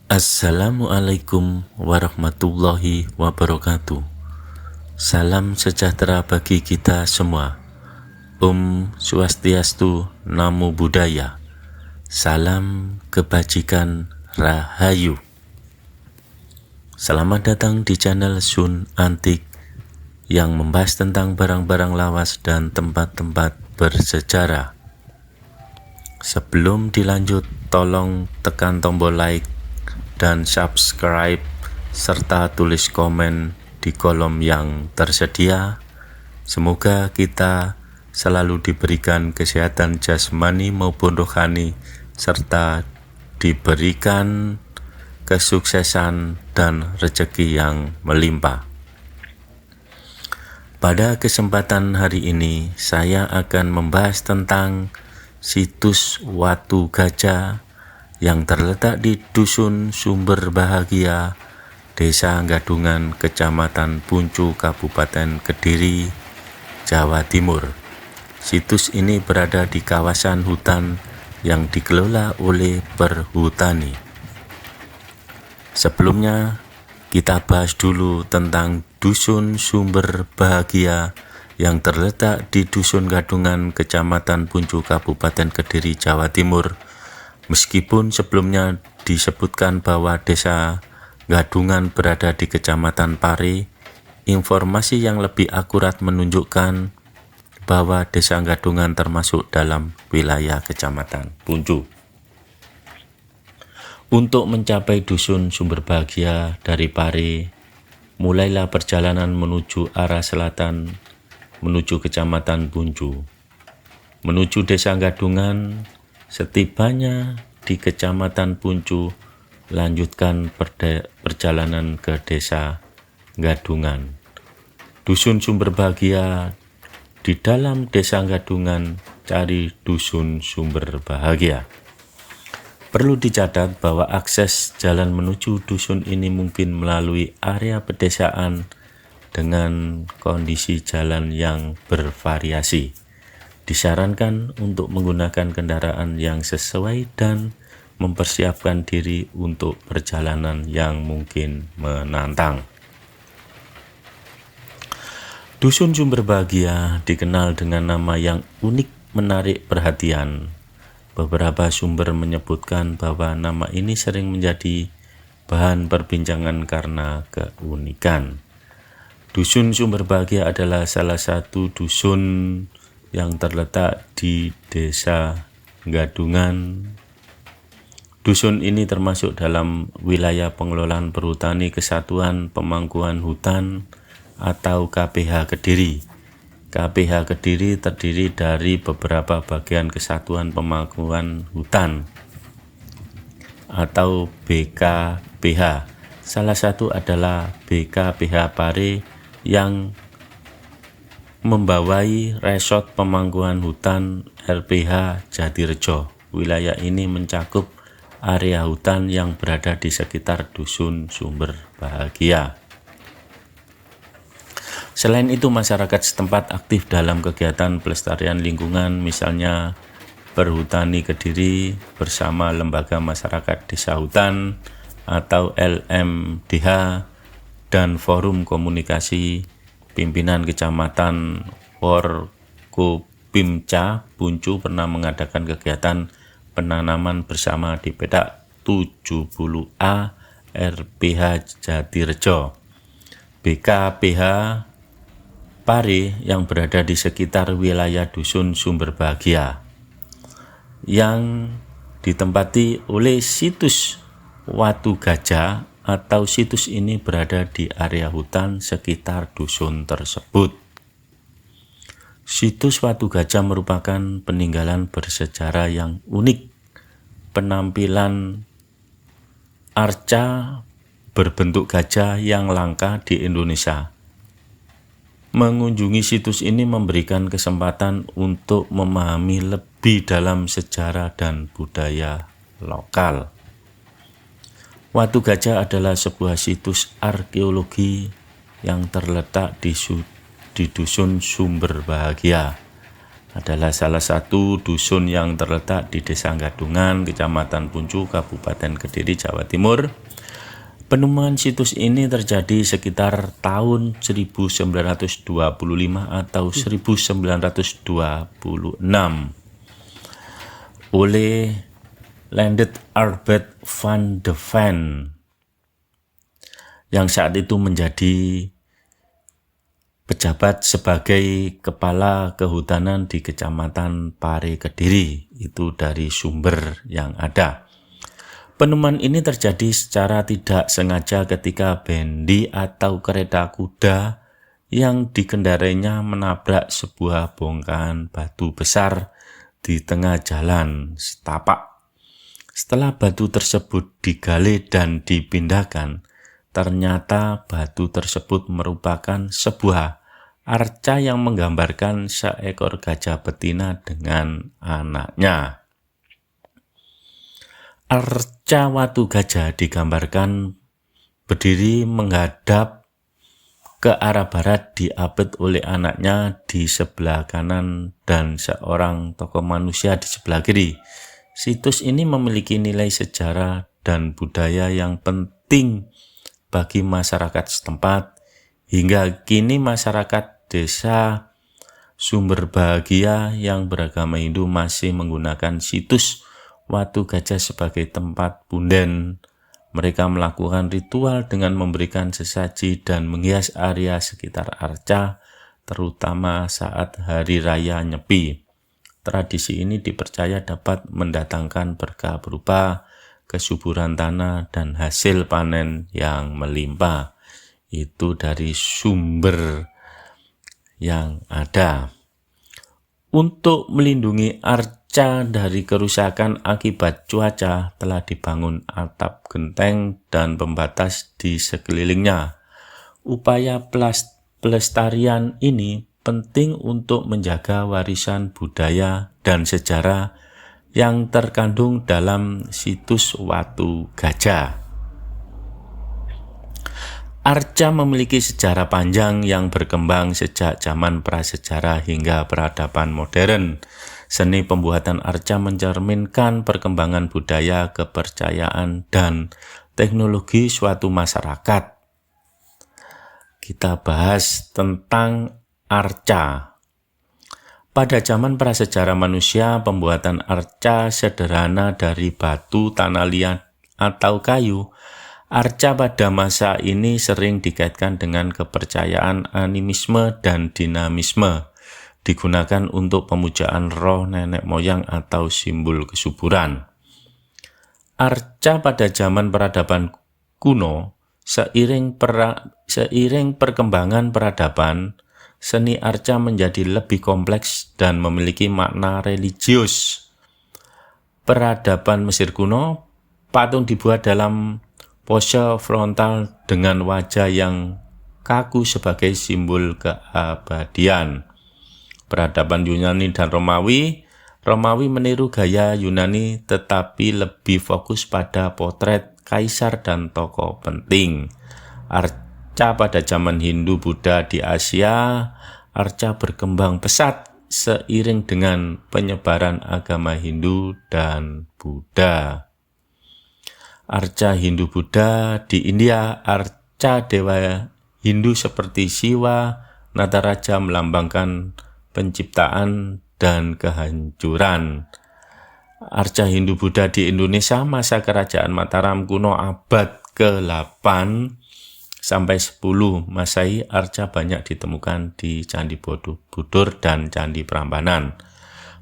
Assalamualaikum warahmatullahi wabarakatuh. Salam sejahtera bagi kita semua. Om Swastiastu, Namo Buddhaya. Salam kebajikan, Rahayu. Selamat datang di channel Sun Antik yang membahas tentang barang-barang lawas dan tempat-tempat bersejarah. Sebelum dilanjut, tolong tekan tombol like dan subscribe serta tulis komen di kolom yang tersedia. Semoga kita selalu diberikan kesehatan jasmani maupun rohani serta diberikan kesuksesan dan rezeki yang melimpah. Pada kesempatan hari ini saya akan membahas tentang situs Watu Gajah yang terletak di Dusun Sumber Bahagia, Desa Gadungan, Kecamatan Puncu, Kabupaten Kediri, Jawa Timur. Situs ini berada di kawasan hutan yang dikelola oleh Perhutani. Sebelumnya, kita bahas dulu tentang Dusun Sumber Bahagia yang terletak di Dusun Gadungan, Kecamatan Puncu, Kabupaten Kediri, Jawa Timur. Meskipun sebelumnya disebutkan bahwa Desa Gadungan berada di Kecamatan Pare, informasi yang lebih akurat menunjukkan bahwa Desa Gadungan termasuk dalam wilayah Kecamatan Puncu. Untuk mencapai Dusun Sumber Bahagia dari Pare, mulailah perjalanan menuju arah selatan menuju Kecamatan Puncu. Menuju Desa Gadungan, setibanya di Kecamatan Puncu, lanjutkan perjalanan ke Desa Gadungan. Dusun Sumber Bahagia. Di dalam Desa Gadungan, cari Dusun Sumber Bahagia. Perlu dicatat bahwa akses jalan menuju dusun ini mungkin melalui area pedesaan dengan kondisi jalan yang bervariasi. Disarankan untuk menggunakan kendaraan yang sesuai dan mempersiapkan diri untuk perjalanan yang mungkin menantang. Dusun Sumber Bahagia dikenal dengan nama yang unik menarik perhatian. Beberapa sumber menyebutkan bahwa nama ini sering menjadi bahan perbincangan karena keunikan. Dusun Sumber Bahagia adalah salah satu dusun yang terletak di Desa Gadungan. Dusun ini termasuk dalam wilayah pengelolaan Perhutani Kesatuan Pemangkuan Hutan atau KPH Kediri. KPH Kediri terdiri dari beberapa bagian Kesatuan Pemangkuan Hutan atau BKPH. Salah satu adalah BKPH Pare yang membawai Resort Pemangkuan Hutan LPH Jatirejo. Wilayah ini mencakup area hutan yang berada di sekitar Dusun Sumber Bahagia. Selain itu, masyarakat setempat aktif dalam kegiatan pelestarian lingkungan, misalnya Perhutani Kediri bersama Lembaga Masyarakat Desa Hutan atau LMDH dan Forum Komunikasi Pimpinan Kecamatan Forkopimca Puncu pernah mengadakan kegiatan penanaman bersama di petak 70A RPH Jatirejo. BKPH Pare yang berada di sekitar wilayah Dusun Sumber Bahagia yang ditempati oleh situs Watu Gajah atau situs ini berada di area hutan sekitar dusun tersebut. Situs Watu Gajah merupakan peninggalan bersejarah yang unik. Penampilan arca berbentuk gajah yang langka di Indonesia. Mengunjungi situs ini memberikan kesempatan untuk memahami lebih dalam sejarah dan budaya lokal. Watu Gajah adalah sebuah situs arkeologi yang terletak di Dusun Sumber Bahagia. adalah salah satu dusun yang terletak di Desa Gadungan, Kecamatan Puncu, Kabupaten Kediri, Jawa Timur. Penemuan situs ini terjadi sekitar tahun 1925 atau 1926 oleh Landert Arbeid van de Ven yang saat itu menjadi pejabat sebagai Kepala Kehutanan di Kecamatan Pare Kediri. Itu dari sumber yang ada. Penemuan ini terjadi secara tidak sengaja ketika bendi atau kereta kuda yang dikendarainya menabrak sebuah bongkahan batu besar di tengah jalan setapak. Setelah batu tersebut digali dan dipindahkan, ternyata batu tersebut merupakan sebuah arca yang menggambarkan seekor gajah betina dengan anaknya. Arca watu gajah digambarkan berdiri menghadap ke arah barat, diapit oleh anaknya di sebelah kanan dan seorang tokoh manusia di sebelah kiri. Situs ini memiliki nilai sejarah dan budaya yang penting bagi masyarakat setempat. Hingga kini masyarakat Desa Sumber Bahagia yang beragama Hindu masih menggunakan situs Watu Gajah sebagai tempat punden. Mereka melakukan ritual dengan memberikan sesaji dan menghias area sekitar arca, terutama saat Hari Raya Nyepi. Tradisi ini dipercaya dapat mendatangkan berkah berupa kesuburan tanah dan hasil panen yang melimpah. Itu dari sumber yang ada. Untuk melindungi arca dari kerusakan akibat cuaca, telah dibangun atap genteng dan pembatas di sekelilingnya. Upaya pelestarian ini penting untuk menjaga warisan budaya dan sejarah yang terkandung dalam situs Watu Gajah. Arca memiliki sejarah panjang yang berkembang sejak zaman prasejarah hingga peradaban modern. Seni pembuatan arca mencerminkan perkembangan budaya, kepercayaan, dan teknologi suatu masyarakat. Kita bahas tentang arca. Pada zaman prasejarah manusia, pembuatan arca sederhana dari batu, tanah liat, atau kayu. Arca pada masa ini sering dikaitkan dengan kepercayaan animisme dan dinamisme, digunakan untuk pemujaan roh nenek moyang atau simbol kesuburan. Arca pada zaman peradaban kuno, seiring perkembangan peradaban, seni arca menjadi lebih kompleks dan memiliki makna religius. Peradaban Mesir kuno, patung dibuat dalam pose frontal dengan wajah yang kaku sebagai simbol keabadian. Peradaban Yunani dan Romawi meniru gaya Yunani tetapi lebih fokus pada potret kaisar dan tokoh penting. Arca pada zaman Hindu Buddha di Asia, arca berkembang pesat seiring dengan penyebaran agama Hindu dan Buddha. Arca Hindu Buddha di India, arca dewa Hindu seperti Siwa, Nataraja melambangkan penciptaan dan kehancuran. Arca Hindu Buddha di Indonesia masa kerajaan Mataram kuno abad ke-8 sampai 10 Masehi, arca banyak ditemukan di Candi Borobudur dan Candi Prambanan.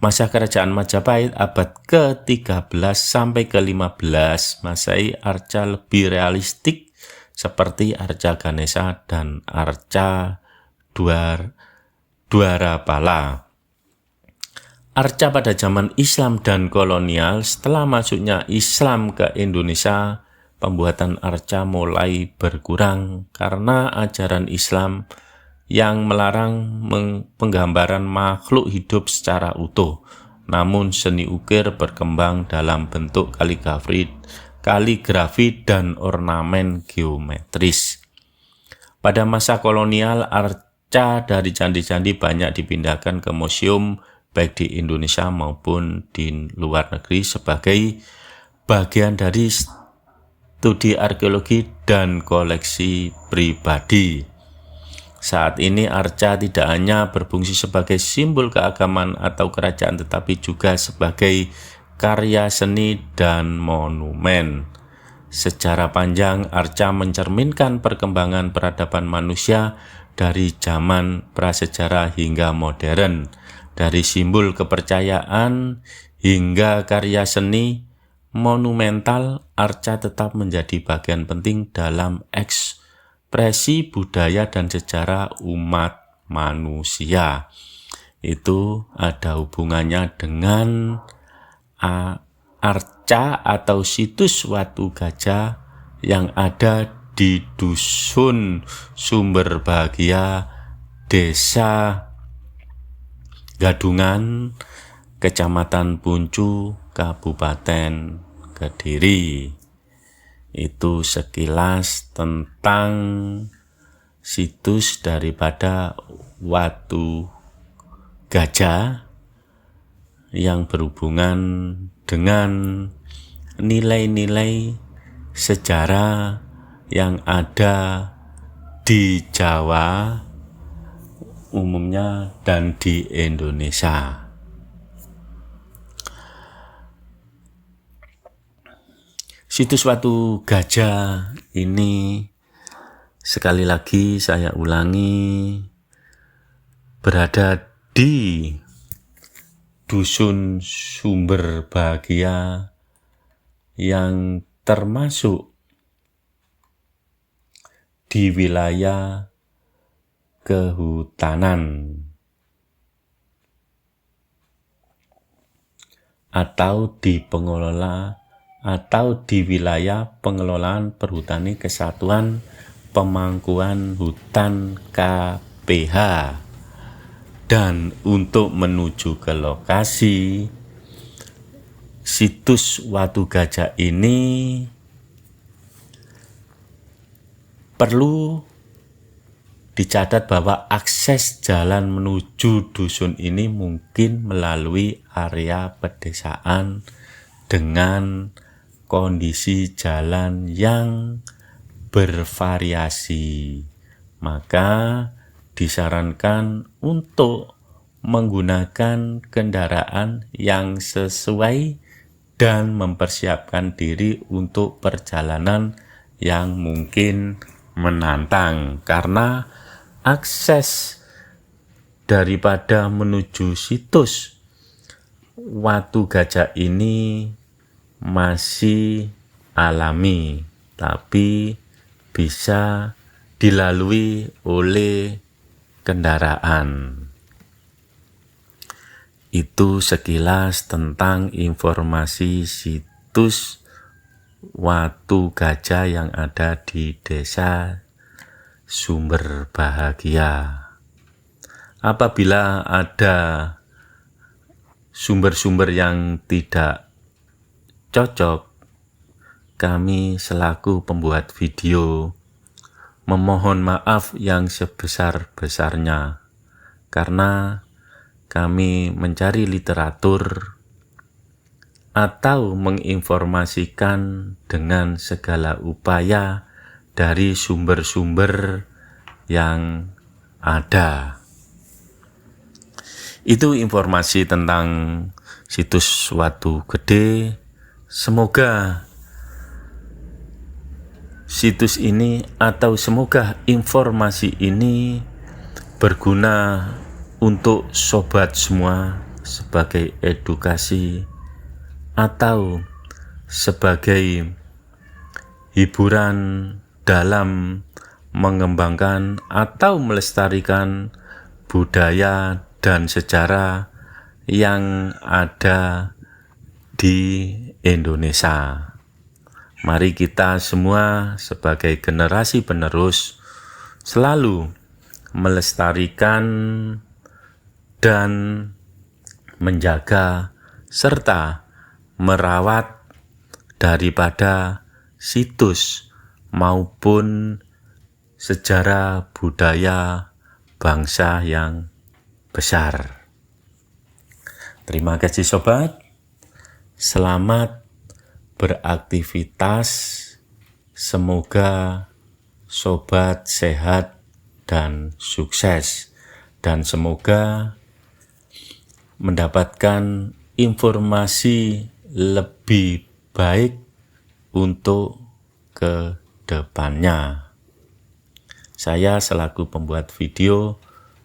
Masa kerajaan Majapahit abad ke-13 sampai ke-15 Masehi, arca lebih realistik seperti arca Ganesha dan arca Dwarapala. Arca pada zaman Islam dan kolonial. Setelah masuknya Islam ke Indonesia, pembuatan arca mulai berkurang karena ajaran Islam yang melarang penggambaran makhluk hidup secara utuh. Namun seni ukir berkembang dalam bentuk kaligrafi dan ornamen geometris. Pada masa kolonial, arca dari candi-candi banyak dipindahkan ke museum baik di Indonesia maupun di luar negeri sebagai bagian dari studi arkeologi dan koleksi pribadi. Saat ini arca tidak hanya berfungsi sebagai simbol keagamaan atau kerajaan, tetapi juga sebagai karya seni dan monumen. Secara panjang, arca mencerminkan perkembangan peradaban manusia dari zaman prasejarah hingga modern. Dari simbol kepercayaan hingga karya seni monumental, arca tetap menjadi bagian penting dalam ekspresi budaya dan sejarah umat manusia. Itu ada hubungannya dengan arca atau situs Watu Gajah yang ada di Dusun Sumber Bahagia, Desa Gadungan, Kecamatan Puncu, Kabupaten Kediri. Itu sekilas tentang situs daripada Watu Gajah yang berhubungan dengan nilai-nilai sejarah yang ada di Jawa umumnya dan di Indonesia. Situs Watu Gajah ini, sekali lagi saya ulangi, berada di Dusun Sumber Bahagia yang termasuk di wilayah kehutanan atau di wilayah pengelolaan perhutani Kesatuan Pemangkuan Hutan KPH. Dan untuk menuju ke lokasi situs Watu Gajah ini perlu dicatat bahwa akses jalan menuju dusun ini mungkin melalui area pedesaan dengan kondisi jalan yang bervariasi. Maka disarankan untuk menggunakan kendaraan yang sesuai dan mempersiapkan diri untuk perjalanan yang mungkin menantang, karena akses daripada menuju situs Watu Gajah ini masih alami, tapi bisa dilalui oleh kendaraan. Itu sekilas tentang informasi situs Watu Gajah yang ada di Desa Sumber Bahagia. Apabila ada sumber-sumber yang tidak cocok, kami selaku pembuat video memohon maaf yang sebesar-besarnya, karena kami mencari literatur atau menginformasikan dengan segala upaya dari sumber-sumber yang ada. Itu informasi tentang situs Watu Gede. Semoga situs ini atau semoga informasi ini berguna untuk sobat semua sebagai edukasi atau sebagai hiburan dalam mengembangkan atau melestarikan budaya dan sejarah yang ada di Indonesia. Mari kita semua sebagai generasi penerus selalu melestarikan dan menjaga serta merawat daripada situs maupun sejarah budaya bangsa yang besar. Terima kasih sobat. Selamat beraktivitas. Semoga sobat sehat dan sukses. Dan semoga mendapatkan informasi lebih baik untuk ke depannya. Saya selaku pembuat video,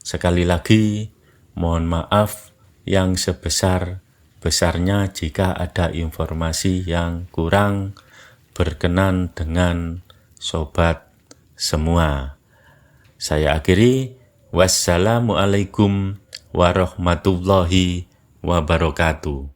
sekali lagi mohon maaf yang sebesar-besarnya jika ada informasi yang kurang berkenan dengan sobat semua. Saya akhiri, wassalamualaikum warahmatullahi wabarakatuh.